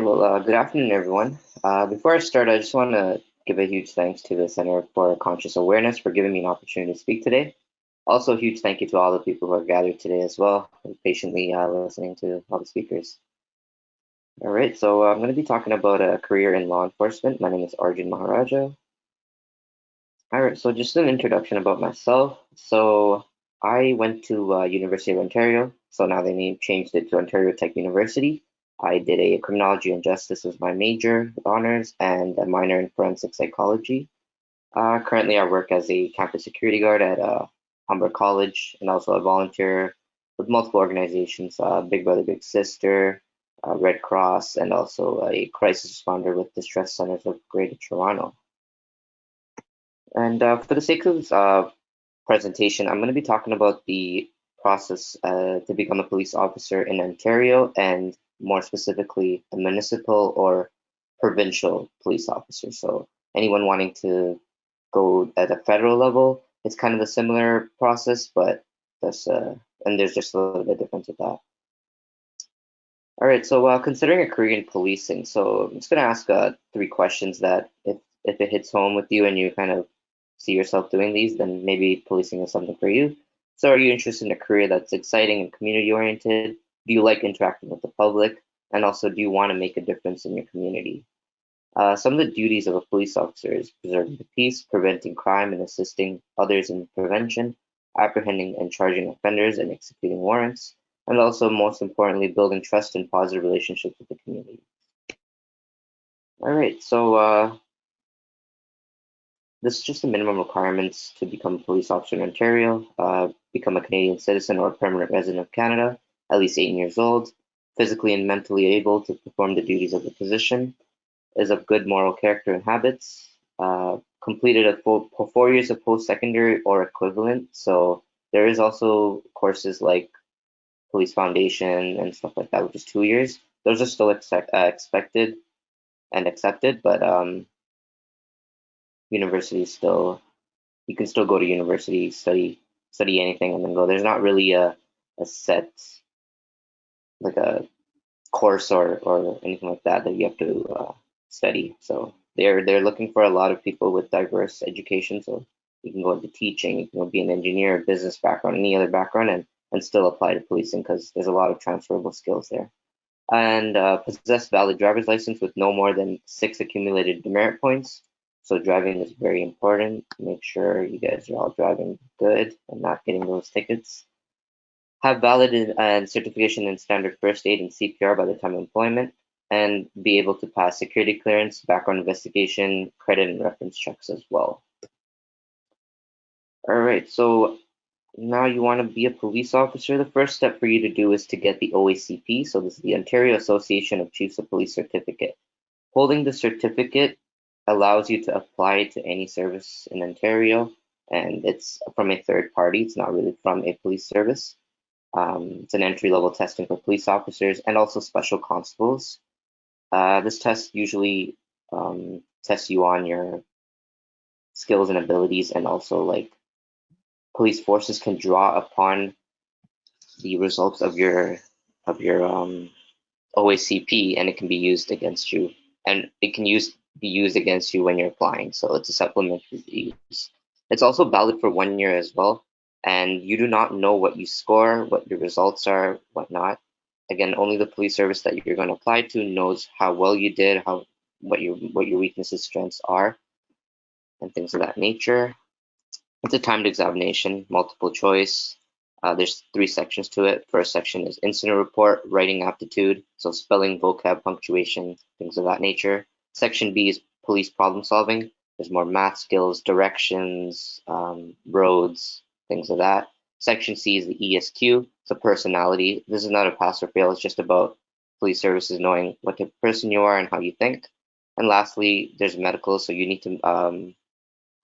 Good afternoon, everyone. Before I start, I just want to give a huge thanks to the Center for Conscious Awareness for giving me an opportunity to speak today. Also, a huge thank you to all the people who are gathered today as well, and patiently listening to all the speakers. All right, so I'm going to be talking about a career in law enforcement. My name is Arjun Maharaja. All right, so just an introduction about myself. So I went to University of Ontario. So now they changed it to Ontario Tech University. I did a criminology and justice as my major with honors and a minor in forensic psychology. Currently, I work as a campus security guard at Humber College and also a volunteer with multiple organizations, Big Brother, Big Sister, Red Cross, and also a crisis responder with Distress Centers of Greater Toronto. And for the sake of this presentation, I'm going to be talking about the process to become a police officer in Ontario, and more specifically, a municipal or provincial police officer. So anyone wanting to go at a federal level, it's kind of a similar process, but and there's just a little bit difference with that. All right, so considering a career in policing, so I'm just going to ask three questions that if it hits home with you and you kind of see yourself doing these, then maybe policing is something for you. So are you interested in a career that's exciting and community oriented? Do you like interacting with the public? And also, do you want to make a difference in your community? Some of the duties of a police officer is preserving the peace, preventing crime, and assisting others in prevention, apprehending and charging offenders, and executing warrants, and also, most importantly, building trust and positive relationships with the community. All right, so this is just the minimum requirements to become a police officer in Ontario. Become a Canadian citizen or permanent resident of Canada, at least 18 years old, physically and mentally able to perform the duties of the position, is of good moral character and habits, completed a full 4 years of post-secondary or equivalent. So there is also courses like Police Foundation and stuff like that, which is 2 years. Those are still expected and accepted, but university still, you can still go to university, study anything, and then go. There's not really a set, like a course or anything like that you have to study. So they're looking for a lot of people with diverse education. So you can go into teaching, you can go be an engineer, business background, any other background, and still apply to policing because there's a lot of transferable skills there. And possess valid driver's license with no more than 6 accumulated demerit points. So driving is very important. Make sure you guys are all driving good and not getting those tickets. Have valid and certification in standard first aid and CPR by the time of employment, and be able to pass security clearance, background investigation, credit and reference checks as well. All right, so now you want to be a police officer. The first step for you to do is to get the OACP. So this is the Ontario Association of Chiefs of Police certificate. Holding the certificate allows you to apply to any service in Ontario, and it's from a third party. It's not really from a police service. It's an entry-level testing for police officers and also special constables. This test usually tests you on your skills and abilities, and also like police forces can draw upon the results of your OACP, and it can be used against you, and it can be used against you when you're applying. So it's a supplementary use. It's also valid for 1 year as well, and you do not know what you score, what your results are, whatnot. Again, only the police service that you're going to apply to knows how well you did, what your weaknesses, strengths are, and things of that nature. It's a timed examination, multiple choice. There's 3 sections to it. First section is incident report, writing aptitude, so spelling, vocab, punctuation, things of that nature. Section B is police problem solving. There's more math skills, directions, roads, things of that. Section C is the ESQ, so personality. This is not a pass or fail, it's just about police services knowing what type of person you are and how you think. And lastly, there's medical, so you need to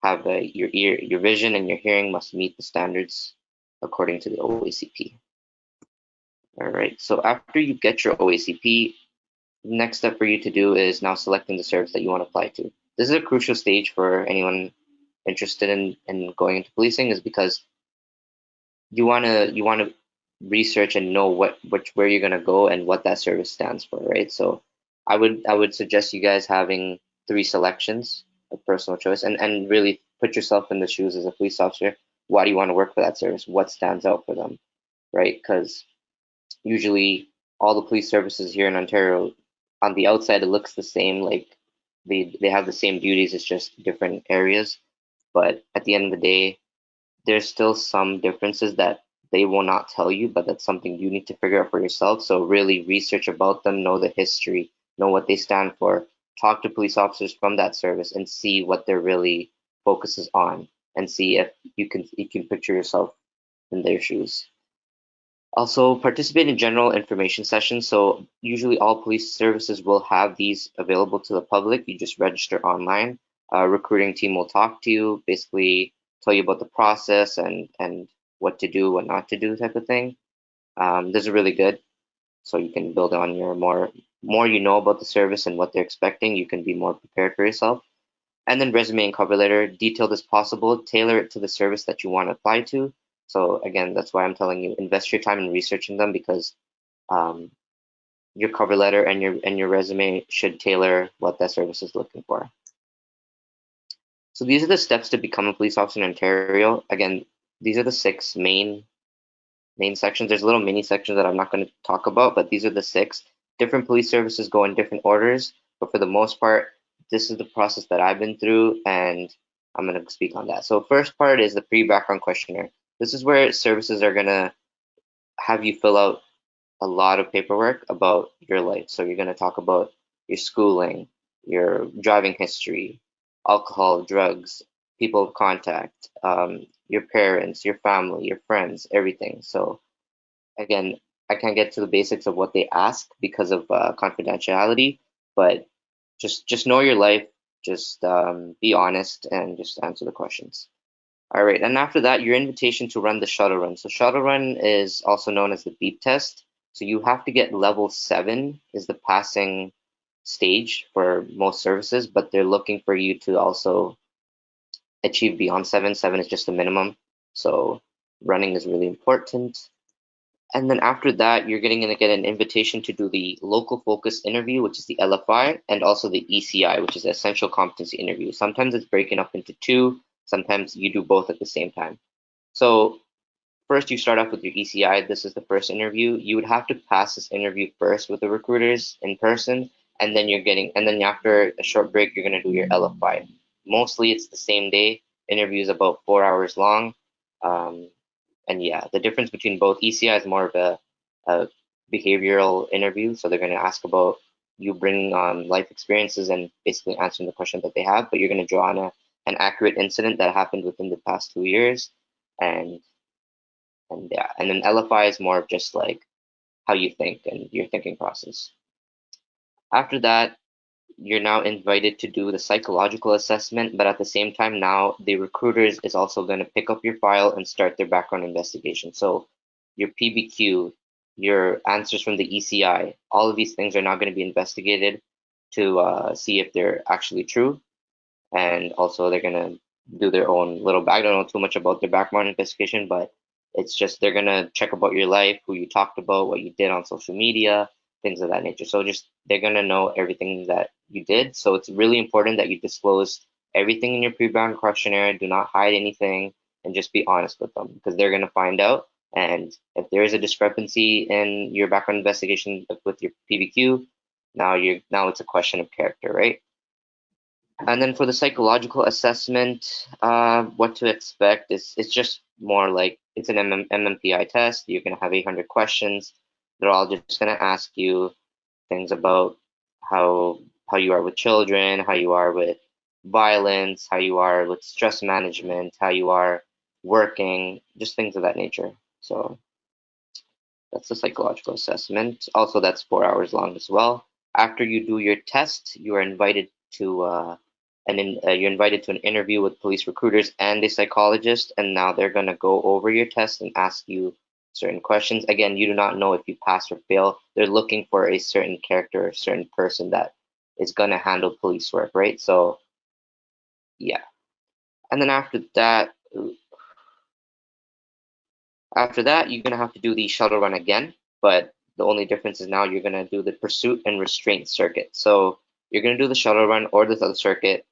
have your vision and your hearing must meet the standards according to the OACP. All right, so after you get your OACP, the next step for you to do is now selecting the service that you want to apply to. This is a crucial stage for anyone interested in going into policing, is because you want to research and know where you're going to go and what that service stands for, right? So I would suggest you guys having 3 selections of personal choice, and really put yourself in the shoes as a police officer. Why do you want to work for that service? What stands out for them, right? Because usually all the police services here in Ontario, on the outside, it looks the same. Like they have the same duties. It's just different areas. But at the end of the day, there's still some differences that they will not tell you, but that's something you need to figure out for yourself. So really research about them, know the history, know what they stand for, talk to police officers from that service and see what their really focuses on, and see if you can picture yourself in their shoes. Also, participate in general information sessions. So usually all police services will have these available to the public. You just register online. Recruiting team will talk to you, basically tell you about the process and what to do, what not to do, type of thing. Those are really good. So you can build on your more you know about the service and what they're expecting. You can be more prepared for yourself. And then resume and cover letter, detailed as possible, tailor it to the service that you want to apply to. So again, that's why I'm telling you, invest your time in researching them, because um, your cover letter and your resume should tailor what that service is looking for. So these are the steps to become a police officer in Ontario. Again, these are the 6 main sections. There's little mini sections that I'm not going to talk about, but these are the 6. Different police services go in different orders, but for the most part, this is the process that I've been through, and I'm going to speak on that. So first part is the pre-background questionnaire. This is where services are going to have you fill out a lot of paperwork about your life. So you're going to talk about your schooling, your driving history, alcohol, drugs, people of contact, your parents, your family, your friends, everything. So again, I can't get to the basics of what they ask because of confidentiality, but just know your life, just be honest, and just answer the questions. All right, and after that, your invitation to run the shuttle run. So shuttle run is also known as the beep test. So you have to get level 7 is the passing stage for most services, but they're looking for you to also achieve beyond 7. 7 is just the minimum. So running is really important. And then after that, you're going to get an invitation to do the local focus interview, which is the LFI, and also the ECI, which is the essential competency interview. Sometimes it's breaking up into 2. Sometimes you do both at the same time. So first, you start off with your ECI. This is the first interview. You would have to pass this interview first with the recruiters in person, and then after a short break, you're going to do your LFI. Mostly, it's the same day. Interview is about 4 hours long. Um, and yeah, the difference between both, ECI is more of a behavioral interview, so they're going to ask about you bringing on life experiences and basically answering the question that they have, but you're going to draw on an accurate incident that happened within the past 2 years, and yeah, and then LFI is more of just like how you think and your thinking process. After that, you're now invited to do the psychological assessment, but at the same time, now the recruiters is also going to pick up your file and start their background investigation. So your PBQ, your answers from the ECI, all of these things are now going to be investigated to see if they're actually true. And also they're going to do their own little, I don't know too much about their background investigation, but it's just they're going to check about your life, who you talked about, what you did on social media, things of that nature. So just they're going to know everything that you did. So it's really important that you disclose everything in your pre-background questionnaire. Do not hide anything, and just be honest with them, because they're going to find out. And if there is a discrepancy in your background investigation with your PBQ, now it's a question of character, right? And then for the psychological assessment, what to expect is it's just more like it's an MMPI test. You're going to have 800 questions. They're all just going to ask you things about how you are with children, how you are with violence, how you are with stress management, how you are working, just things of that nature. So that's the psychological assessment. Also, that's 4 hours long as well. After you do your test, you are invited to you're invited to an interview with police recruiters and a psychologist, and now they're going to go over your test and ask you certain questions. Again, you do not know if you pass or fail. They're looking for a certain character, a certain person that is going to handle police work, right? So, yeah. And then after that, you're going to have to do the shuttle run again, but The only difference is now you're going to do the pursuit and restraint circuit. So you're going to do the shuttle run or this other circuit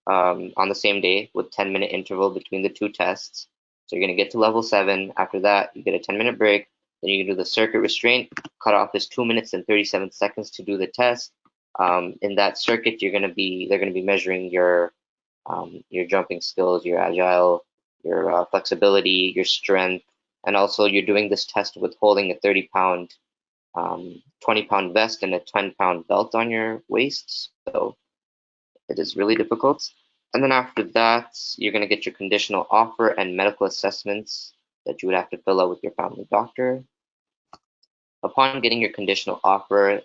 on the same day with 10-minute interval between the two tests. So you're going to get to level 7. After that, you get a 10-minute break. Then you can do the circuit restraint. Cutoff is 2 minutes and 37 seconds to do the test. In that circuit, they're going to be measuring your jumping skills, your agile, your flexibility, your strength, and also you're doing this test with holding a 30-pound, 20-pound vest and a 10-pound belt on your waist. So it is really difficult. And then after that, you're going to get your conditional offer and medical assessments that you would have to fill out with your family doctor. Upon getting your conditional offer,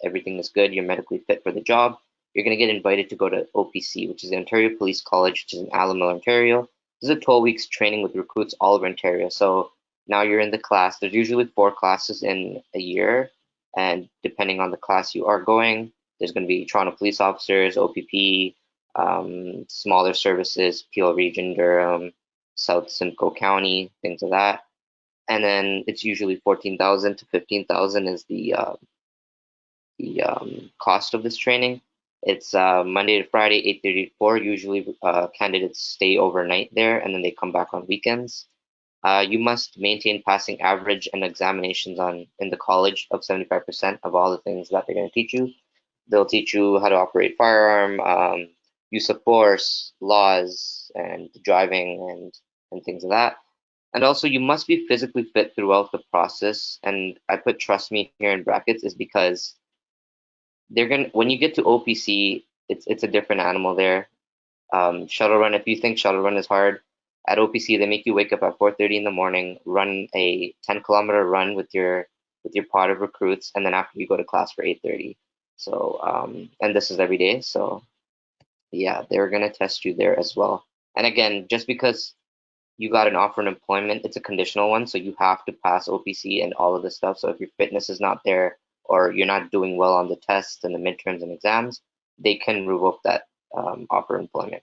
everything is good, you're medically fit for the job, you're going to get invited to go to OPC, which is the Ontario Police College, which is in Alamo, Ontario. This is a 12 weeks training with recruits all over Ontario. So now you're in the class. There's usually 4 classes in a year, and depending on the class you are going, there's going to be Toronto police officers, OPP, smaller services, Peel Region, Durham, South Simcoe County, things like that. And then it's usually 14,000 to 15,000 is the cost of this training. It's Monday to Friday, 8:30 to 4. Usually, candidates stay overnight there, and then they come back on weekends. You must maintain passing average and examinations in the college of 75% of all the things that they're going to teach you. They'll teach you how to operate firearm, use of force, laws, and driving, and things like that. And also, you must be physically fit throughout the process. And I put trust me here in brackets is because when you get to OPC, it's a different animal there. Shuttle run, if you think shuttle run is hard, at OPC they make you wake up at 4:30 in the morning, run a 10-kilometer run with your pod of recruits, and then after you go to class for 8:30. So and this is every day. So yeah, they're gonna test you there as well. And again, just because you got an offer in employment, it's a conditional one, so you have to pass OPC and all of this stuff. So if your fitness is not there or you're not doing well on the tests and the midterms and exams, they can revoke that offer employment.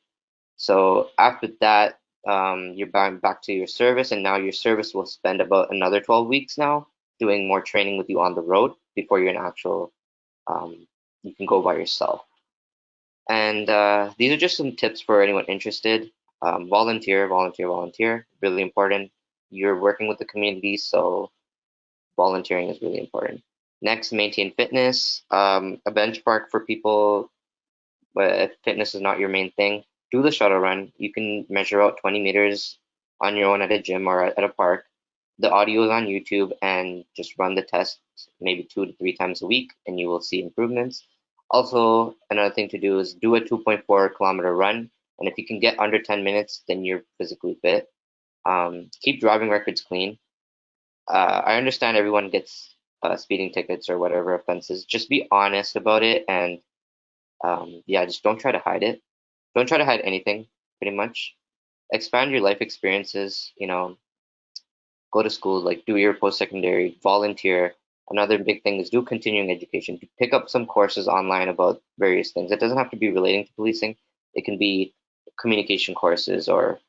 So after that, you're back to your service, and now your service will spend about another 12 weeks now doing more training with you on the road before you're an actual, you can go by yourself. And these are just some tips for anyone interested. Volunteer, volunteer, volunteer. Really important. You're working with the community, so volunteering is really important. Next, maintain fitness. A benchmark for people, but if fitness is not your main thing, do the shuttle run. You can measure out 20 meters on your own at a gym or at a park. The audio is on YouTube, and just run the test maybe 2 to 3 times a week, and you will see improvements. Also, another thing to do is do a 2.4-kilometer run, and if you can get under 10 minutes, then you're physically fit. Keep driving records clean. I understand everyone gets speeding tickets or whatever offenses. Just be honest about it, and yeah, just don't try to hide it. Don't try to hide anything, pretty much. Expand your life experiences, go to school, like do your post-secondary, volunteer. Another big thing is do continuing education. Pick up some courses online about various things. It doesn't have to be relating to policing. It can be communication courses or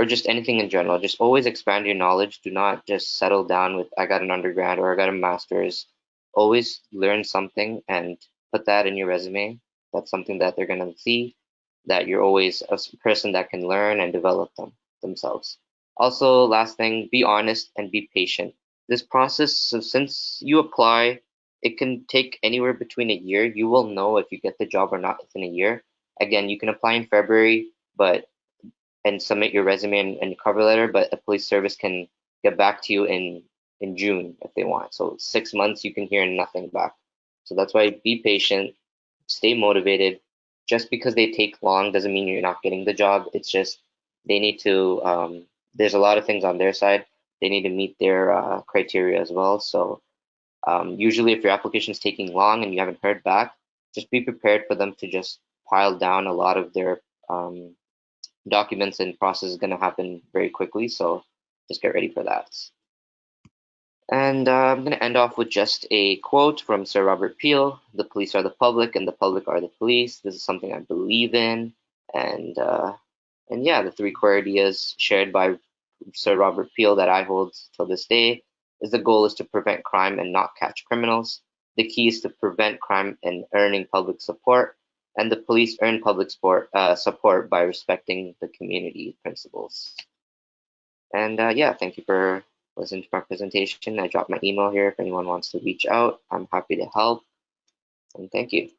just anything in general. Just always expand your knowledge. Do not just settle down with I got an undergrad or I got a master's. Always learn something and put that in your resume. That's something that they're gonna see, that you're always a person that can learn and develop themselves. Also, last thing, be honest and be patient. This process, so since you apply, it can take anywhere between a year. You will know if you get the job or not within a year. Again, you can apply in February, and submit your resume and your cover letter, but a police service can get back to you in June if they want. So 6 months, you can hear nothing back. So that's why be patient, stay motivated. Just because they take long doesn't mean you're not getting the job. It's just they need to. There's a lot of things on their side. They need to meet their criteria as well. So usually, if your application is taking long and you haven't heard back, just be prepared for them to just pile down a lot of their documents, and process is going to happen very quickly. So just get ready for that. And I'm going to end off with just a quote from Sir Robert Peel: "The police are the public, and the public are the police." This is something I believe in, and yeah, the 3 core ideas shared by Sir Robert Peel that I hold till this day. is the goal is to prevent crime and not catch criminals. The key is to prevent crime and earning public support, and the police earn public support by respecting the community principles. And yeah, thank you for listening to my presentation. I dropped my email here if anyone wants to reach out. I'm happy to help, and thank you.